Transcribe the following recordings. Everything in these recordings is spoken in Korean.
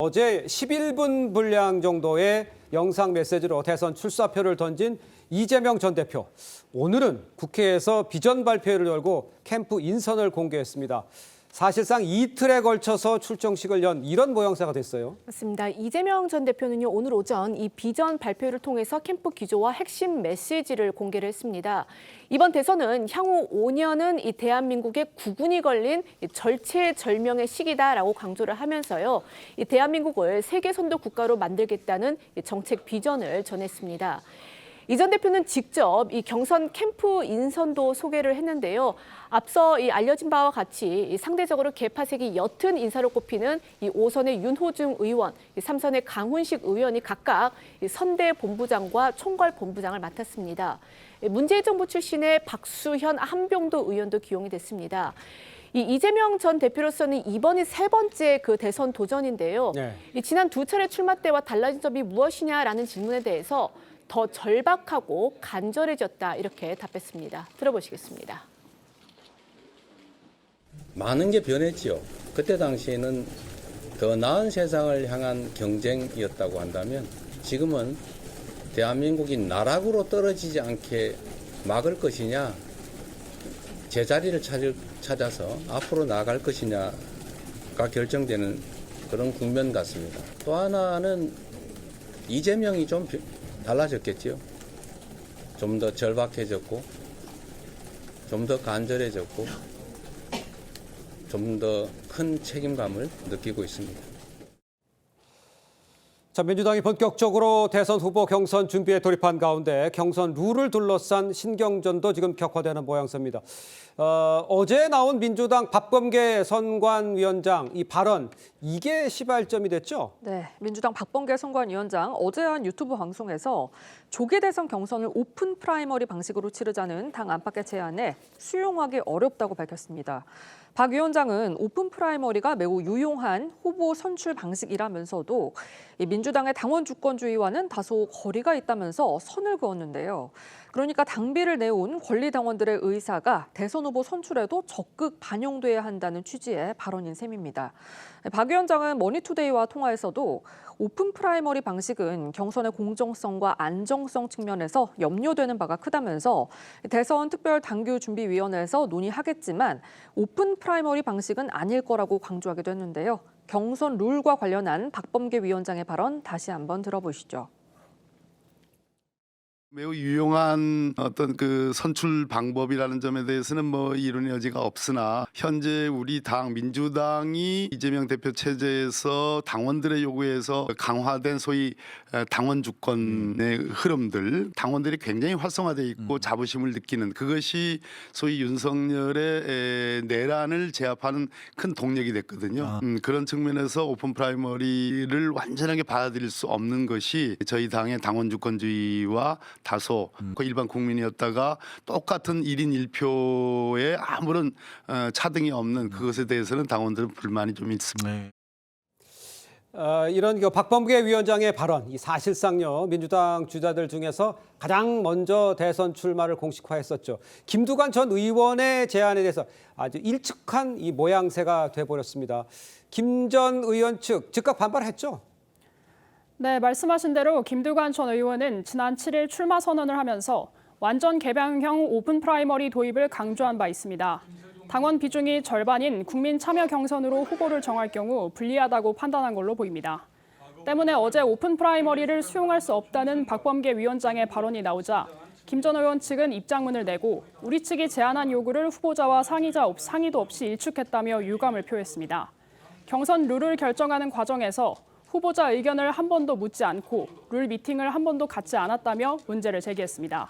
어제 11분 분량 정도의 영상 메시지로 대선 출사표를 던진 이재명 전 대표. 오늘은 국회에서 비전 발표회를 열고 캠프 인선을 공개했습니다. 사실상 이틀에 걸쳐서 출정식을 연 이런 모양새가 됐어요. 맞습니다. 이재명 전 대표는요, 오늘 오전 이 비전 발표를 통해서 캠프 기조와 핵심 메시지를 공개를 했습니다. 이번 대선은 향후 5년은 이 대한민국의 국운이 걸린 절체절명의 시기다라고 강조를 하면서요, 이 대한민국을 세계 선도 국가로 만들겠다는 정책 비전을 전했습니다. 이 전 대표는 직접 이 경선 캠프 인선도 소개를 했는데요. 앞서 이 알려진 바와 같이 상대적으로 개파색이 옅은 인사로 꼽히는 이 5선의 윤호중 의원, 3선의 강훈식 의원이 각각 선대 본부장과 총괄 본부장을 맡았습니다. 문재인 정부 출신의 박수현 한병도 의원도 기용이 됐습니다. 이 이재명 전 대표로서는 이번이 세 번째 그 대선 도전인데요. 네. 지난 두 차례 출마 때와 달라진 점이 무엇이냐라는 질문에 대해서 더 절박하고 간절해졌다 이렇게 답했습니다. 들어보시겠습니다. 많은 게 변했죠. 그때 당시에는 더 나은 세상을 향한 경쟁이었다고 한다면 지금은 대한민국이 나락으로 떨어지지 않게 막을 것이냐, 제자리를 찾아서 앞으로 나아갈 것이냐가 결정되는 그런 국면 같습니다. 또 하나는 이재명이 좀 달라졌겠죠. 좀 더 절박해졌고, 좀 더 간절해졌고, 좀 더 큰 책임감을 느끼고 있습니다. 자, 민주당이 본격적으로 대선 후보 경선 준비에 돌입한 가운데 경선 룰을 둘러싼 신경전도 지금 격화되는 모양새입니다. 어제 나온 민주당 박범계 선관위원장 이 발언, 이게 시발점이 됐죠? 네, 민주당 박범계 선관위원장 어제 한 유튜브 방송에서 조기 대선 경선을 오픈 프라이머리 방식으로 치르자는 당 안팎의 제안에 수용하기 어렵다고 밝혔습니다. 박 위원장은 오픈 프라이머리가 매우 유용한 후보 선출 방식이라면서도 민주당의 당원 주권주의와는 다소 거리가 있다면서 선을 그었는데요. 그러니까 당비를 내온 권리당원들의 의사가 대선 후보 선출에도 적극 반영돼야 한다는 취지의 발언인 셈입니다. 박 위원장은 머니투데이와 통화에서도 오픈 프라이머리 방식은 경선의 공정성과 안정성 측면에서 염려되는 바가 크다면서 대선 특별당규준비위원회에서 논의하겠지만 오픈 프라이머리 방식은 아닐 거라고 강조하기도 했는데요. 경선 룰과 관련한 박범계 위원장의 발언 다시 한번 들어보시죠. 매우 유용한 어떤 그 선출 방법이라는 점에 대해서는 뭐 이론의 여지가 없으나 현재 우리 당 민주당이 이재명 대표 체제에서 당원들의 요구에서 강화된 소위 당원 주권의 흐름들, 당원들이 굉장히 활성화되어 있고 자부심을 느끼는 그것이 소위 윤석열의 내란을 제압하는 큰 동력이 됐거든요. 그런 측면에서 오픈 프라이머리를 완전하게 받아들일 수 없는 것이 저희 당의 당원 주권주의와 다소 그 일반 국민이었다가 똑같은 1인 1표에 아무런 차등이 없는 그것에 대해서는 당원들은 불만이 좀 있습니다. 네. 이런 박범계 위원장의 발언, 이 사실상요 민주당 주자들 중에서 가장 먼저 대선 출마를 공식화했었죠. 김두관 전 의원의 제안에 대해서 아주 일축한 이 모양새가 돼버렸습니다. 김 전 의원 측 즉각 반발했죠. 네, 말씀하신 대로 김두관 전 의원은 지난 7일 출마 선언을 하면서 완전 개방형 오픈 프라이머리 도입을 강조한 바 있습니다. 당원 비중이 절반인 국민 참여 경선으로 후보를 정할 경우 불리하다고 판단한 걸로 보입니다. 때문에 어제 오픈 프라이머리를 수용할 수 없다는 박범계 위원장의 발언이 나오자 김 전 의원 측은 입장문을 내고 우리 측이 제안한 요구를 후보자와 상의도 없이 일축했다며 유감을 표했습니다. 경선 룰을 결정하는 과정에서 후보자 의견을 한 번도 묻지 않고 룰 미팅을 한 번도 갖지 않았다며 문제를 제기했습니다.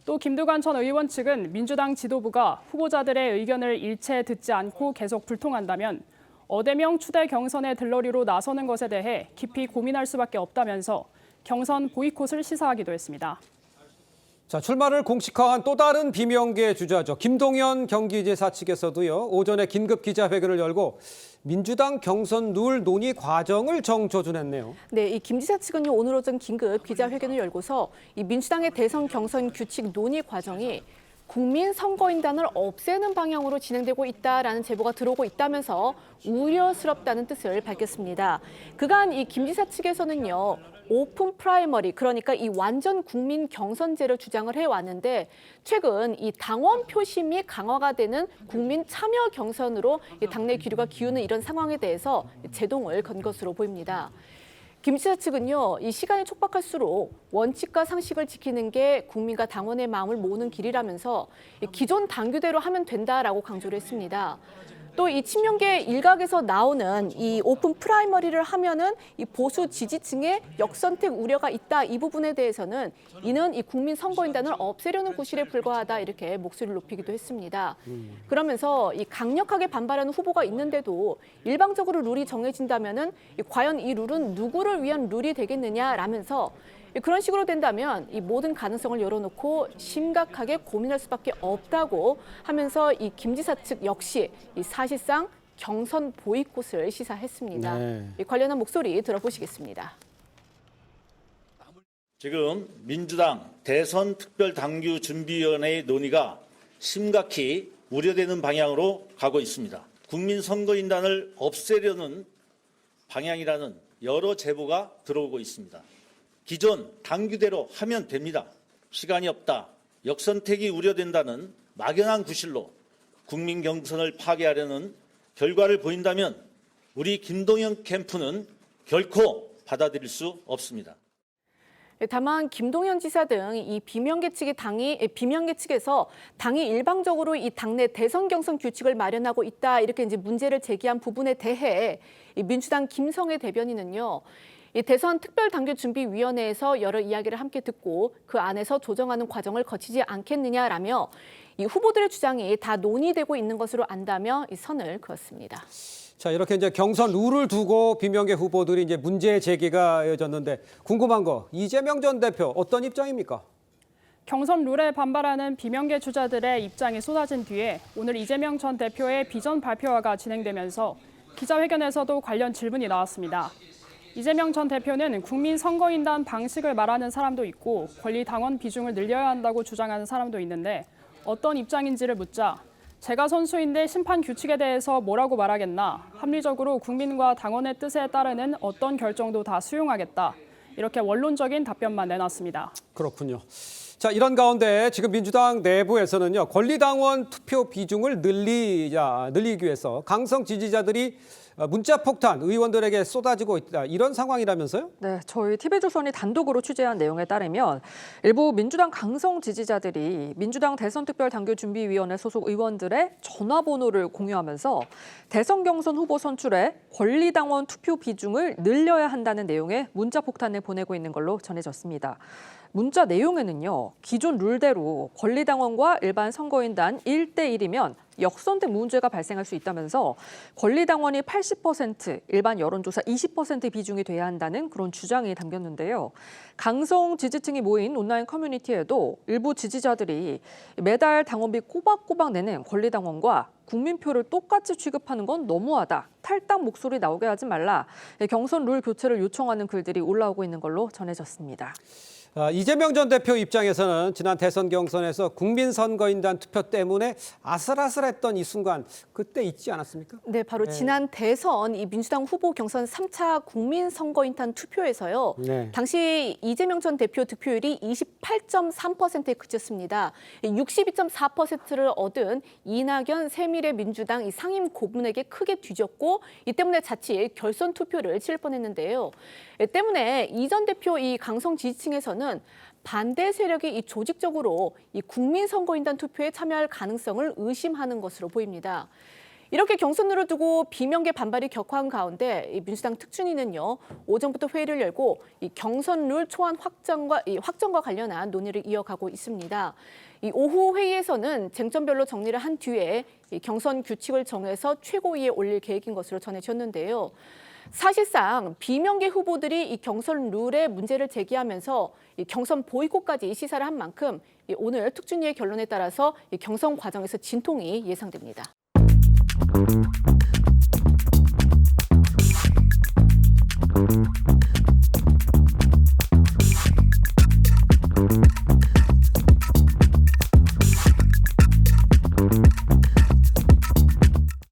또 김두관 전 의원 측은 민주당 지도부가 후보자들의 의견을 일체 듣지 않고 계속 불통한다면 어대명 추대 경선의 들러리로 나서는 것에 대해 깊이 고민할 수밖에 없다면서 경선 보이콧을 시사하기도 했습니다. 자, 출마를 공식화한 또 다른 비명계 주자죠. 김동연 경기지사 측에서도요, 오전에 긴급 기자회견을 열고 민주당 경선 룰 논의 과정을 정조준했네요. 네, 이 김 지사 측은요, 오늘 오전 긴급 기자회견을 열고서 이 민주당의 대선 경선 규칙 논의 과정이 국민선거인단을 없애는 방향으로 진행되고 있다라는 제보가 들어오고 있다면서 우려스럽다는 뜻을 밝혔습니다. 그간 이 김 지사 측에서는요, 오픈 프라이머리, 그러니까 이 완전 국민 경선제를 주장을 해왔는데 최근 이 당원 표심이 강화가 되는 국민 참여 경선으로 당내 기류가 기우는 이런 상황에 대해서 제동을 건 것으로 보입니다. 김 지사 측은요, 이 시간이 촉박할수록 원칙과 상식을 지키는 게 국민과 당원의 마음을 모으는 길이라면서 기존 당규대로 하면 된다라고 강조를 했습니다. 또 이 친명계 일각에서 나오는 이 오픈 프라이머리를 하면은 이 보수 지지층의 역선택 우려가 있다, 이 부분에 대해서는 이는 이 국민 선거인단을 없애려는 구실에 불과하다, 이렇게 목소리를 높이기도 했습니다. 그러면서 이 강력하게 반발하는 후보가 있는데도 일방적으로 룰이 정해진다면은 과연 이 룰은 누구를 위한 룰이 되겠느냐라면서 그런 식으로 된다면 이 모든 가능성을 열어놓고 심각하게 고민할 수밖에 없다고 하면서 이 김 지사 측 역시 이 사실상 경선 보이콧을 시사했습니다. 네. 이 관련한 목소리 들어보시겠습니다. 지금 민주당 대선 특별당규준비위원회의 논의가 심각히 우려되는 방향으로 가고 있습니다. 국민선거인단을 없애려는 방향이라는 여러 제보가 들어오고 있습니다. 기존 당규대로 하면 됩니다. 시간이 없다, 역선택이 우려된다는 막연한 구실로 국민 경선을 파괴하려는 결과를 보인다면 우리 김동연 캠프는 결코 받아들일 수 없습니다. 다만 김동연 지사 등 이 비명계 측에서 당이 일방적으로 이 당내 대선 경선 규칙을 마련하고 있다, 이렇게 이제 문제를 제기한 부분에 대해 이 민주당 김성애 대변인은요, 이 대선 특별당규준비위원회에서 여러 이야기를 함께 듣고 그 안에서 조정하는 과정을 거치지 않겠느냐라며 이 후보들의 주장이 다 논의되고 있는 것으로 안다며 이 선을 그었습니다. 자, 이렇게 이제 경선 룰을 두고 비명계 후보들이 이제 문제 제기가 이어졌는데 궁금한 거, 이재명 전 대표 어떤 입장입니까? 경선 룰에 반발하는 비명계 주자들의 입장이 쏟아진 뒤에 오늘 이재명 전 대표의 비전 발표회가 진행되면서 기자회견에서도 관련 질문이 나왔습니다. 이재명 전 대표는 국민선거인단 방식을 말하는 사람도 있고 권리당원 비중을 늘려야 한다고 주장하는 사람도 있는데 어떤 입장인지를 묻자 제가 선수인데 심판 규칙에 대해서 뭐라고 말하겠나, 합리적으로 국민과 당원의 뜻에 따르는 어떤 결정도 다 수용하겠다, 이렇게 원론적인 답변만 내놨습니다. 그렇군요. 자, 이런 가운데 지금 민주당 내부에서는요, 권리당원 투표 비중을 늘리기 위해서 강성 지지자들이 문자 폭탄 의원들에게 쏟아지고 있다, 이런 상황이라면서요? 네, 저희 TV조선이 단독으로 취재한 내용에 따르면 일부 민주당 강성 지지자들이 민주당 대선특별당규준비위원회 소속 의원들의 전화번호를 공유하면서 대선 경선 후보 선출에 권리당원 투표 비중을 늘려야 한다는 내용의 문자 폭탄을 보내고 있는 걸로 전해졌습니다. 문자 내용에는요, 기존 룰대로 권리당원과 일반 선거인단 1대1이면 역선택 문제가 발생할 수 있다면서 권리당원이 80%, 일반 여론조사 20% 비중이 돼야 한다는 그런 주장이 담겼는데요. 강성 지지층이 모인 온라인 커뮤니티에도 일부 지지자들이 매달 당원비 꼬박꼬박 내는 권리당원과 국민표를 똑같이 취급하는 건 너무하다, 탈당 목소리 나오게 하지 말라, 경선 룰 교체를 요청하는 글들이 올라오고 있는 걸로 전해졌습니다. 이재명 전 대표 입장에서는 지난 대선 경선에서 국민선거인단 투표 때문에 아슬아슬했던 이 순간, 그때 있지 않았습니까? 네, 바로 지난 대선 이 민주당 후보 경선 3차 국민선거인단 투표에서요. 네. 당시 이재명 전 대표 득표율이 28.3%에 그쳤습니다. 62.4%를 얻은 이낙연 새미래민주당 이 상임 고문에게 크게 뒤졌고, 이 때문에 자칫 결선 투표를 치를 뻔했는데요. 때문에 이 전 대표 이 강성 지지층에서는 반대 세력이 이 조직적으로 이 국민선거인단 투표에 참여할 가능성을 의심하는 것으로 보입니다. 이렇게 경선룰을 두고 비명계 반발이 격화한 가운데 이 민주당 특준위는요, 오전부터 회의를 열고 이 경선룰 초안 확정과 관련한 논의를 이어가고 있습니다. 이 오후 회의에서는 쟁점별로 정리를 한 뒤에 이 경선 규칙을 정해서 최고위에 올릴 계획인 것으로 전해졌는데요. 사실상 비명계 후보들이 이 경선 룰에 문제를 제기하면서 이 경선 보이콧까지 시사를 한 만큼 오늘 특준위의 결론에 따라서 이 경선 과정에서 진통이 예상됩니다.